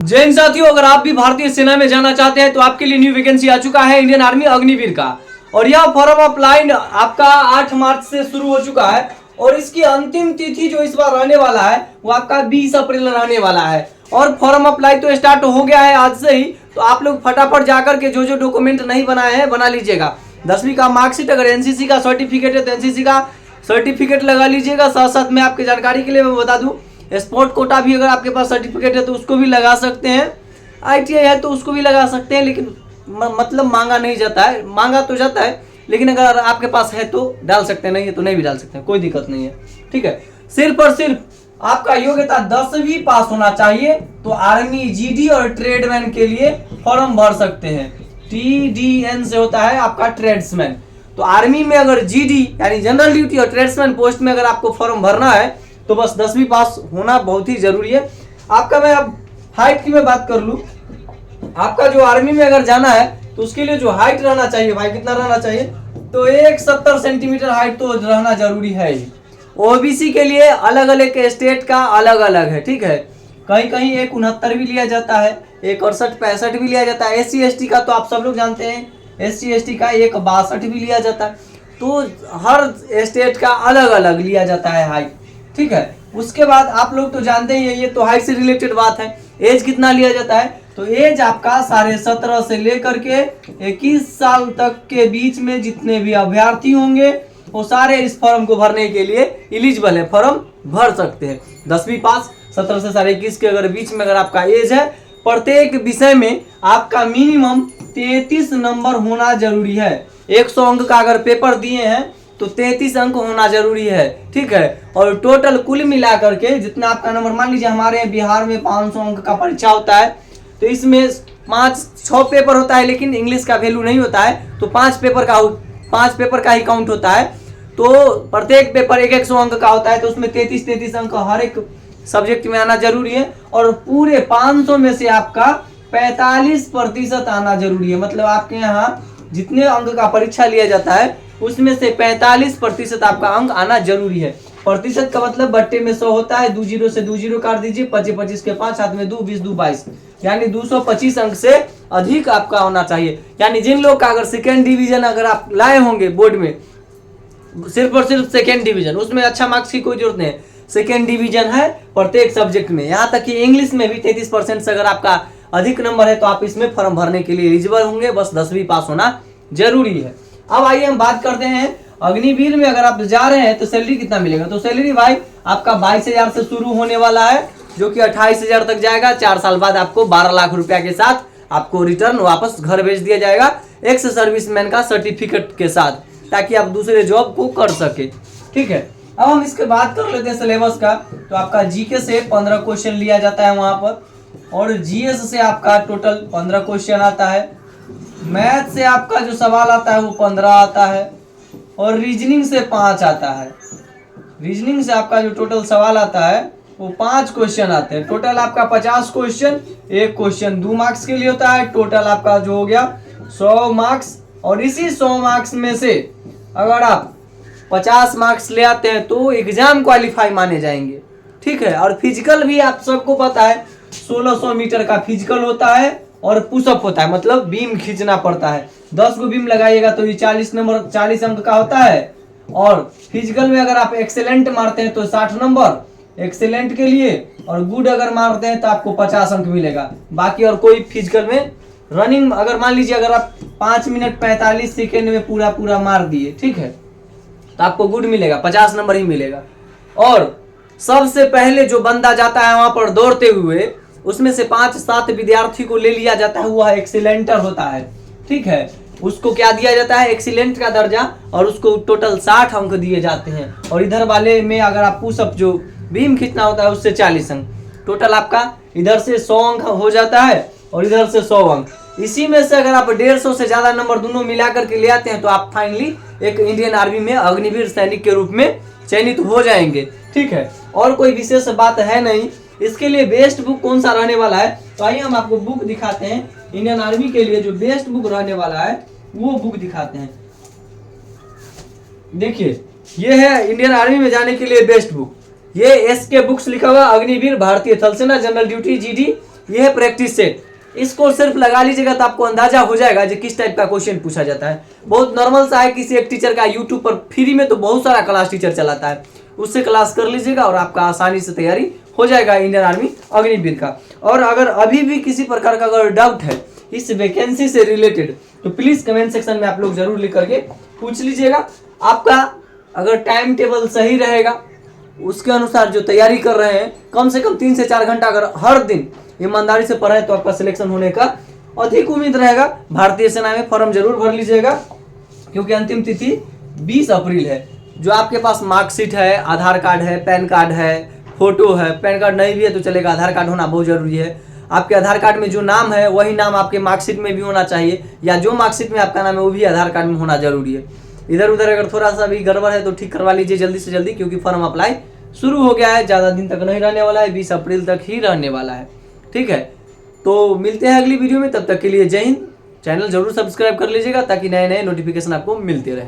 जैन साथियों, अगर आप भी भारतीय सेना में जाना चाहते हैं तो आपके लिए न्यू वैकेंसी आ चुका है इंडियन आर्मी अग्निवीर का। और यह फॉर्म अप्लाई आपका 8 मार्च से शुरू हो चुका है और इसकी अंतिम तिथि जो इस बार रहने वाला है वो आपका 20 अप्रैल रहने वाला है। और फॉर्म अप्लाई तो स्टार्ट हो गया है आज से ही, तो आप लोग फटाफट जाकर के जो जो डॉक्यूमेंट नहीं बनाए हैं बना लीजिएगा। 10वीं का मार्कशीट, अगर एनसीसी का सर्टिफिकेट है तो एनसीसी का सर्टिफिकेट लगा लीजिएगा। साथ साथ में आपकी जानकारी के लिए मैं बता दूं, स्पोर्ट कोटा भी अगर आपके पास सर्टिफिकेट है तो उसको भी लगा सकते हैं। आईटीआई है तो उसको भी लगा सकते हैं, लेकिन मतलब मांगा नहीं जाता है, मांगा तो जाता है लेकिन अगर आपके पास है तो डाल सकते हैं, नहीं है तो नहीं भी डाल सकते हैं, कोई दिक्कत नहीं है। ठीक है, सिर्फ और सिर्फ आपका योग्यता 10वीं पास होना चाहिए तो आर्मी, जीडी और ट्रेडमैन के लिए फॉर्म भर सकते हैं। TDN से होता है आपका ट्रेड्समैन। तो आर्मी में अगर जीडी यानी जनरल ड्यूटी और ट्रेड्समैन पोस्ट में अगर आपको फॉर्म भरना है तो बस 10वीं पास होना बहुत ही जरूरी है आपका। मैं अब हाइट की मैं बात कर लूं, आपका जो आर्मी में अगर जाना है तो उसके लिए जो हाइट रहना चाहिए भाई, कितना रहना चाहिए, तो 170 सेंटीमीटर हाइट तो रहना जरूरी है ही। ओबीसी के लिए अलग अलग स्टेट का अलग अलग है, ठीक है, कहीं कहीं 169 भी लिया जाता है, 168-65 भी लिया जाता है। SC ST का तो आप सब लोग जानते हैं, SC ST का 162 भी लिया जाता है। तो हर स्टेट का अलग अलग लिया जाता है हाइट, ठीक है। उसके बाद आप लोग तो जानते ही हैं, ये तो हाइट से रिलेटेड बात है। एज कितना लिया जाता है, तो एज आपका 17.5 से लेकर के 21 साल तक के बीच में जितने भी अभ्यर्थी होंगे वो सारे इस फॉर्म को भरने के लिए एलिजिबल है, फॉर्म भर सकते हैं। 10वीं पास, 17 से 21 के अगर बीच में अगर आपका एज है, प्रत्येक विषय में आपका मिनिमम 33 नंबर होना जरूरी है। 100 अंक का अगर पेपर दिए हैं तो 33 अंक होना जरूरी है, ठीक है। और टोटल कुल मिला करके जितना आपका नंबर, मान लीजिए हमारे बिहार में 500 अंक का परीक्षा होता है तो इसमें 5-6 पेपर होता है, लेकिन इंग्लिश का वैल्यू नहीं होता है, तो 5 पेपर का ही काउंट होता है। तो प्रत्येक पेपर 100 अंक का होता है, तो उसमें 33 अंक हर एक सब्जेक्ट में आना जरूरी है। और पूरे 500 में से आपका 45% आना जरूरी है। मतलब आपके यहाँ जितने अंक का परीक्षा लिया जाता है उसमें से 45% आपका अंक आना जरूरी है। प्रतिशत का मतलब बट्टे में 100 होता है, 2 जीरो से 2 जीरो काट दीजिए, 25 के 5, हाथ में 2, 20 2 22, यानी 225 अंक से अधिक आपका होना चाहिए। यानी जिन लोग का अगर सेकेंड डिवीजन अगर आप लाए होंगे बोर्ड में, सिर्फ और सिर्फ सेकेंड डिवीजन, उसमें अच्छा मार्क्स की कोई जरूरत नहीं है, सेकेंड डिवीजन है प्रत्येक सब्जेक्ट में। यहाँ तक कि इंग्लिश में भी 33% से अगर आपका अधिक नंबर है तो आप इसमें फॉर्म भरने के लिए एलिजिबल होंगे, बस 10वीं पास होना जरूरी है। अब आइए हम बात करते हैं अग्निवीर में अगर आप जा रहे हैं तो सैलरी कितना मिलेगा। तो सैलरी भाई आपका 22,000 से शुरू होने वाला है, जो कि 28,000 तक जाएगा। 4 साल बाद आपको 12 लाख रुपया के साथ आपको रिटर्न वापस घर भेज दिया जाएगा, एक्स सर्विसमैन का सर्टिफिकेट के साथ, ताकि आप दूसरे जॉब को कर सके, ठीक है। अब हम इसके बात कर लेते हैं सिलेबस का। तो आपका जीके से 15 क्वेश्चन लिया जाता है वहां पर, और जीएस से आपका टोटल 15 क्वेश्चन आता है। मैथ से आपका जो सवाल आता है वो 15 आता है, और रीजनिंग से 5 आता है। रीजनिंग से आपका जो टोटल सवाल आता है वो 5 क्वेश्चन आते हैं। टोटल आपका 50 क्वेश्चन, एक क्वेश्चन 2 मार्क्स के लिए होता है। टोटल आपका जो हो गया 100 मार्क्स, और इसी 100 मार्क्स में से अगर आप 50 मार्क्स ले आते हैं तो एग्जाम क्वालिफाई माने जाएंगे, ठीक है। और फिजिकल भी आप सबको पता है, 1600 मीटर का फिजिकल होता है और पुशअप होता है, मतलब बीम खींचना पड़ता है। 10 को बीम लगाइएगा तो ये 40 अंक का होता है। और फिजिकल में अगर आप एक्सेलेंट मारते हैं तो 60 नंबर एक्सेलेंट के लिए, और गुड अगर मारते हैं तो आपको 50 अंक मिलेगा। बाकी और कोई फिजिकल में रनिंग अगर मान लीजिए अगर आप 5 मिनट 45 सेकेंड में पूरा मार दिए, ठीक है, तो आपको गुड मिलेगा, 50 नंबर ही मिलेगा। और सबसे पहले जो बंदा जाता है वहां पर दौड़ते हुए, उसमें से 5-7 विद्यार्थी को ले लिया जाता है, वह एक्सीलेंटर होता है, ठीक है। उसको क्या दिया जाता है, एक्सीलेंट का दर्जा, और उसको टोटल 60 अंक दिए जाते हैं। और इधर वाले में अगर आप पुशअप जो बीम खींचना होता है उससे 40 अंक, टोटल आपका इधर से 100 अंक हो जाता है और इधर से 100 अंक। इसी में से अगर आप 150 से ज्यादा नंबर दोनों मिला करके ले आते हैं तो आप फाइनली एक इंडियन आर्मी में अग्निवीर सैनिक के रूप में चयनित हो जाएंगे, ठीक है। और कोई विशेष बात है नहीं। इसके लिए बेस्ट बुक कौन सा रहने वाला है, तो आइए हम आपको बुक दिखाते हैं। इंडियन आर्मी के लिए जो बेस्ट बुक रहने वाला है वो बुक दिखाते हैं। देखिए ये है इंडियन आर्मी में जाने के लिए बेस्ट बुक, ये SK बुक्स लिखा हुआ, अग्निवीर भारतीय थल सेना जनरल ड्यूटी GD ये है प्रैक्टिस सेट, इसको सिर्फ लगा लीजिएगा तो आपको अंदाजा हो जाएगा कि किस टाइप का क्वेश्चन पूछा जाता है। बहुत नॉर्मल सा है, किसी एक टीचर का यूट्यूब पर फ्री में तो बहुत सारा क्लास टीचर चलाता है, उससे क्लास कर लीजिएगा और आपका आसानी से तैयारी हो जाएगा इंडियन आर्मी अग्निवीर का। और अगर अभी भी किसी प्रकार का अगर डाउट है इस वैकेंसी से रिलेटेड तो प्लीज कमेंट सेक्शन में आप लोग जरूर लिख करके पूछ लीजिएगा। आपका अगर टाइम टेबल सही रहेगा, उसके अनुसार जो तैयारी कर रहे हैं, कम से कम 3 से 4 घंटा अगर हर दिन ईमानदारी से पढ़े तो आपका सिलेक्शन होने का अधिक उम्मीद रहेगा। भारतीय सेना में फॉर्म जरूर भर लीजिएगा, क्योंकि अंतिम तिथि 20 अप्रैल है। जो आपके पास मार्कशीट है, आधार कार्ड है, पैन कार्ड है, फोटो है, पैन कार्ड नहीं भी है तो चलेगा, आधार कार्ड होना बहुत जरूरी है। आपके आधार कार्ड में जो नाम है वही नाम आपके मार्कशीट में भी होना चाहिए, या जो मार्कशीट में आपका नाम है वो भी आधार कार्ड में होना जरूरी है। इधर उधर अगर थोड़ा सा भी गड़बड़ है तो ठीक करवा लीजिए जल्दी से जल्दी, क्योंकि फॉर्म अप्लाई शुरू हो गया है, ज़्यादा दिन तक नहीं रहने वाला है, 20 अप्रैल तक ही रहने वाला है। ठीक है, तो मिलते हैं अगली वीडियो में, तब तक के लिए जय हिंद। चैनल जरूर सब्सक्राइब कर लीजिएगा ताकि नए नए नोटिफिकेशन आपको मिलते रहे।